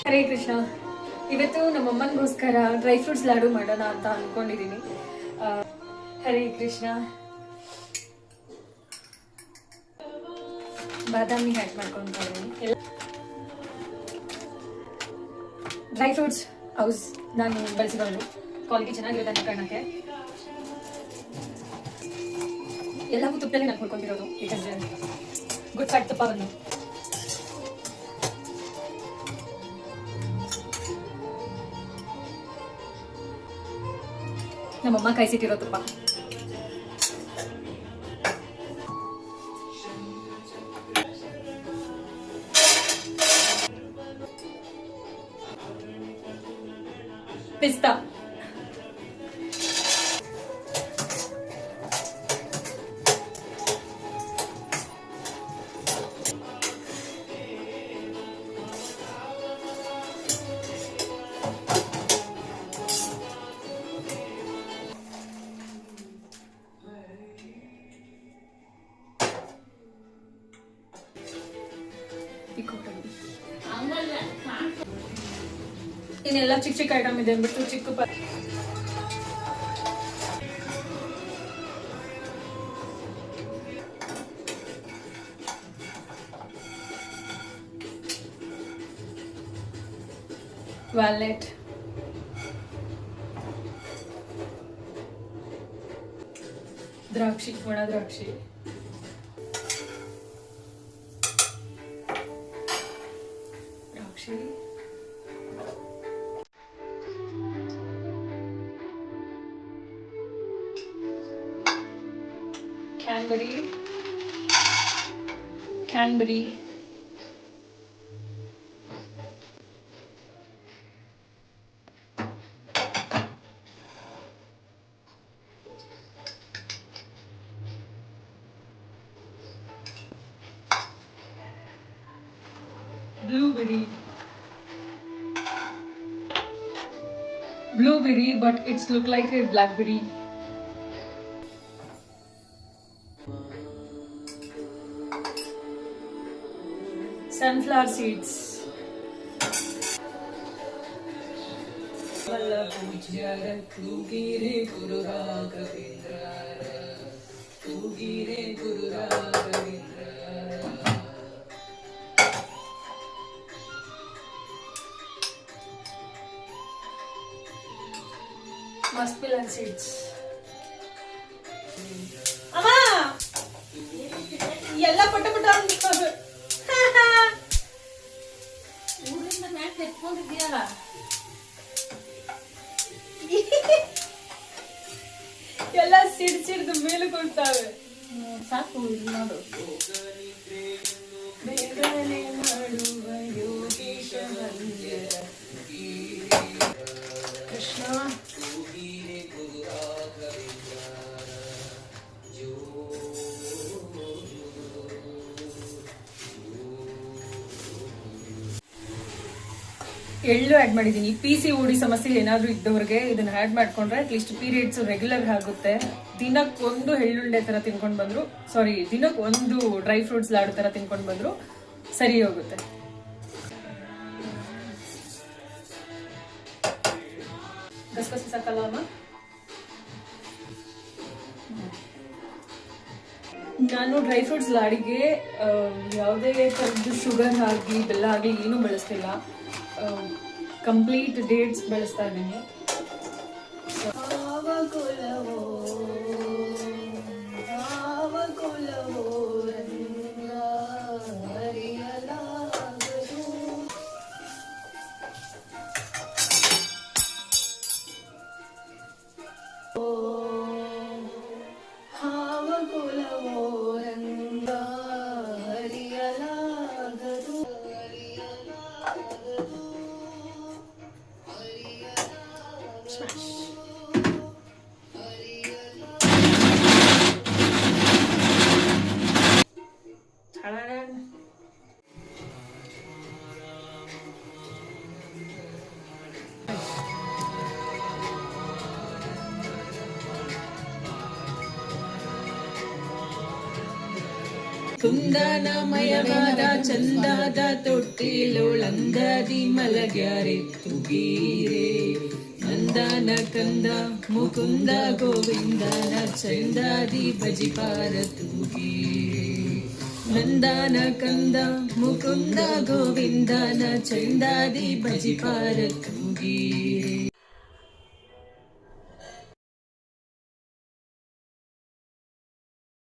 ಹರೇ ಕೃಷ್ಣ. ಇವತ್ತು ನಮ್ಮಮ್ಮನಿಗೋಸ್ಕರ dry fruits laddu ಮಾಡೋಣ ಅಂತ ಅಂದ್ಕೊಂಡಿದ್ದೀನಿ. ಹರೇ ಕೃಷ್ಣ. ಬಾದಾಮಿ ಹ್ಯಾಡ್ ಮಾಡ್ಕೊತಾ ಇದ್ದೀನಿ. ಡ್ರೈ ಫ್ರೂಟ್ಸ್ ಹೌಸ್ ನಾನು ಬಳಸಿಕೊಂಡು ಕ್ವಾಲಿಟಿ ಚೆನ್ನಾಗಿರುತ್ತೆ ಅನ್ನೋ ಕಾರಣಕ್ಕೆ ಎಲ್ಲವೂ ತುಪ್ಪದಲ್ಲೇ ನಾನು ಹೊಡ್ಕೊಂಡಿರೋದು. ಯಾಕಂದರೆ ಗುಡ್ ಫ್ಯಾಟ್ ತುಪ್ಪವನ್ನು ನಮ್ಮಮ್ಮ ಕಾಯಿಸಿಟ್ಟಿರೋ ತುಪ್ಪ. ಪಿಸ್ತಾ, ಇನ್ನೆಲ್ಲ ಚಿಕ್ಕ ಚಿಕ್ಕ ಐಟಮ್ ಇದೆ ಅಂದ್ಬಿಟ್ಟು ಚಿಕ್ಕ ವಾಲ್ನಟ್, ದ್ರಾಕ್ಷಿ, ಒಣ ದ್ರಾಕ್ಷಿ, ದ್ರಾಕ್ಷಿ, ಕ್ಯಾನ್ಬರಿ, blueberry, but it's look like a blackberry. Sunflower seeds. Muskmelon seeds. Amma! Yella putta putta andu. ಊರಿಂದ ಮ್ಯಾಟ್ ಎತ್ಕೊಂಡಿದ್ಯಲ್ಲ. ಎಲ್ಲ ಸಿಡ್ಸಿಡ್ದು ಮೇಲೆ ಕೊಡ್ತಾವೆ. ಸಾಕು ಇದು ನೋಡು. ಬೇಗನೆ ಮಾಡುವ ಯೋಗೀಶ ಮಂದಿರ ಕೃಷ್ಣ. ಎಳ್ಳು ಆ್ಯಡ್ ಮಾಡಿದ್ದೀನಿ. PCOD ಸಮಸ್ಯೆ ಏನಾದರೂ ಇದ್ದವ್ರಿಗೆ ಇದನ್ನ ಆ್ಯಡ್ ಮಾಡ್ಕೊಂಡ್ರೆ ಅಟ್ಲೀಸ್ಟ್ ಪೀರಿಯಡ್ಸ್ ರೆಗ್ಯುಲರ್ ಆಗುತ್ತೆ. ದಿನಕ್ಕೊಂದು ಎಳ್ಳುಂಡೆ ಥರ ತಿನ್ಕೊಂಡು ಬಂದ್ರು, ದಿನಕ್ಕೊಂದು ಡ್ರೈ ಫ್ರೂಟ್ಸ್ ಲಾಡು ಥರ ತಿನ್ಕೊಂಡು ಬಂದ್ರು ಸರಿ ಹೋಗುತ್ತೆ. ಗಸಗಸೆ ಸಾಕಲ್ಲ ಅಮ್ಮ? ನಾನು ಡ್ರೈ ಫ್ರೂಟ್ಸ್ ಲಾಡಿಗೆ ಯಾವುದೇ ಥರದ್ದು ಶುಗರ್ ಆಗಲಿ ಬೆಲ್ಲ ಆಗಲಿ ಏನೂ ಬಳಸ್ತಿಲ್ಲ. ಕಂಪ್ಲೀಟ್ ಡೇಟ್ಸ್ ಬಳಸ್ತಾ ಇದ್ದೀನಿ. ಕುಂದನಮಯವಾದ ಚಂದದ ತೊಟ್ಟಿಲೊಳಂಗದಿ ಮಲಗ್ಯಾರೆ ತುಗೀರೆ ನಂದನ ಕಂದ ಮುಕುಂದ ಗೋವಿಂದನ ಚಂದಾದಿ ಭಜಿಪಾರ ತುಗೀರೆ ನಂದನ ಕಂದ ಮುಕುಂದ ಗೋವಿಂದನ ಚಂದಾದಿ ಭಜಿಪಾರ ತುಗೀರೆ